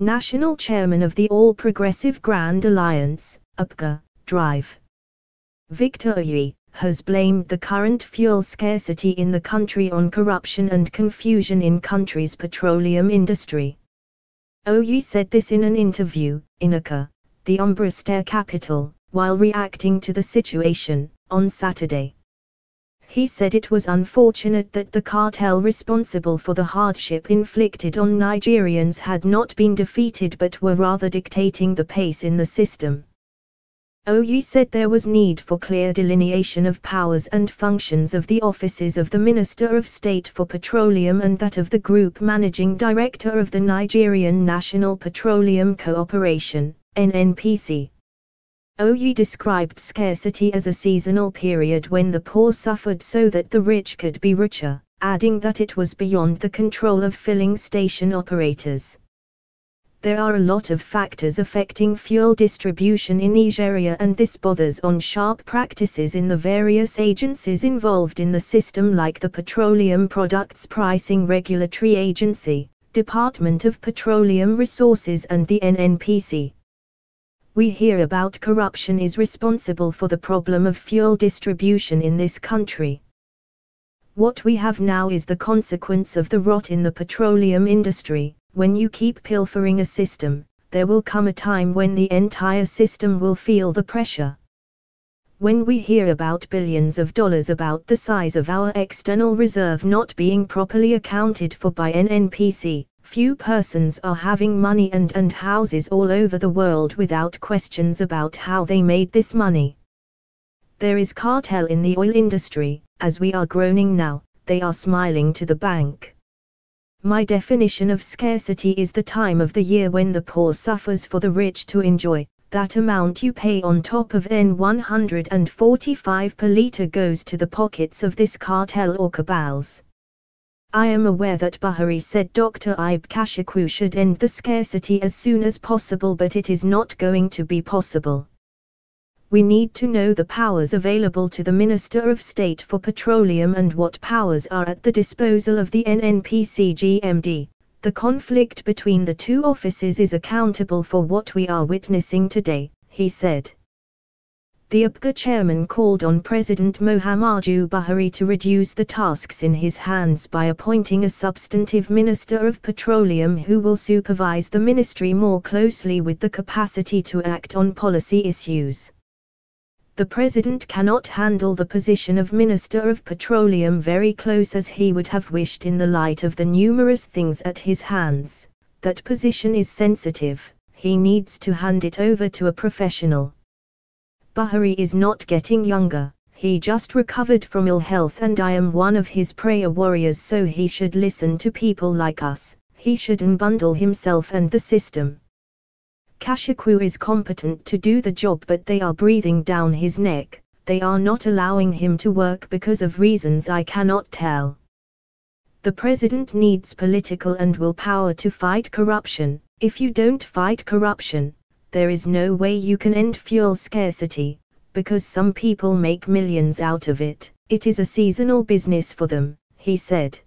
National Chairman of the All Progressive Grand Alliance, APGA, Drive. Victor Oyi, has blamed the current fuel scarcity in the country on corruption and confusion in country's petroleum industry. Oyi said this in an interview, in Accra, the Umbrastar capital, while reacting to the situation, on Saturday. He said it was unfortunate that the cartel responsible for the hardship inflicted on Nigerians had not been defeated but were rather dictating the pace in the system. Oyi said there was need for clear delineation of powers and functions of the offices of the Minister of State for Petroleum and that of the Group Managing Director of the Nigerian National Petroleum Corporation, NNPC. Oyi described scarcity as a seasonal period when the poor suffered so that the rich could be richer, adding that it was beyond the control of filling station operators. There are a lot of factors affecting fuel distribution in Nigeria, and this bothers on sharp practices in the various agencies involved in the system like the Petroleum Products Pricing Regulatory Agency, Department of Petroleum Resources and the NNPC. We hear about corruption is responsible for the problem of fuel distribution in this country. What we have now is the consequence of the rot in the petroleum industry. When you keep pilfering a system, there will come a time when the entire system will feel the pressure. When we hear about billions of dollars about the size of our external reserve not being properly accounted for by NNPC, few persons are having money and houses all over the world without questions about how they made this money. There is cartel in the oil industry, as we are groaning now, they are smiling to the bank. My definition of scarcity is the time of the year when the poor suffers for the rich to enjoy. That amount you pay on top of N145 per litre goes to the pockets of this cartel or cabals. I am aware that Buhari said Dr. APGA should end the scarcity as soon as possible, but it is not going to be possible. We need to know the powers available to the Minister of State for Petroleum and what powers are at the disposal of the NNPC GMD. The conflict between the two offices is accountable for what we are witnessing today, he said. The APGA chairman called on President Muhammadu Buhari to reduce the tasks in his hands by appointing a substantive Minister of Petroleum who will supervise the ministry more closely with the capacity to act on policy issues. The president cannot handle the position of Minister of Petroleum very close as he would have wished in the light of the numerous things at his hands. That position is sensitive, he needs to hand it over to a professional. Buhari is not getting younger, he just recovered from ill health and I am one of his prayer warriors, so he should listen to people like us, he should unbundle himself and the system. Kashiku is competent to do the job but they are breathing down his neck, they are not allowing him to work because of reasons I cannot tell. The president needs political and willpower to fight corruption. If you don't fight corruption, there is no way you can end fuel scarcity, because some people make millions out of it. It is a seasonal business for them, he said.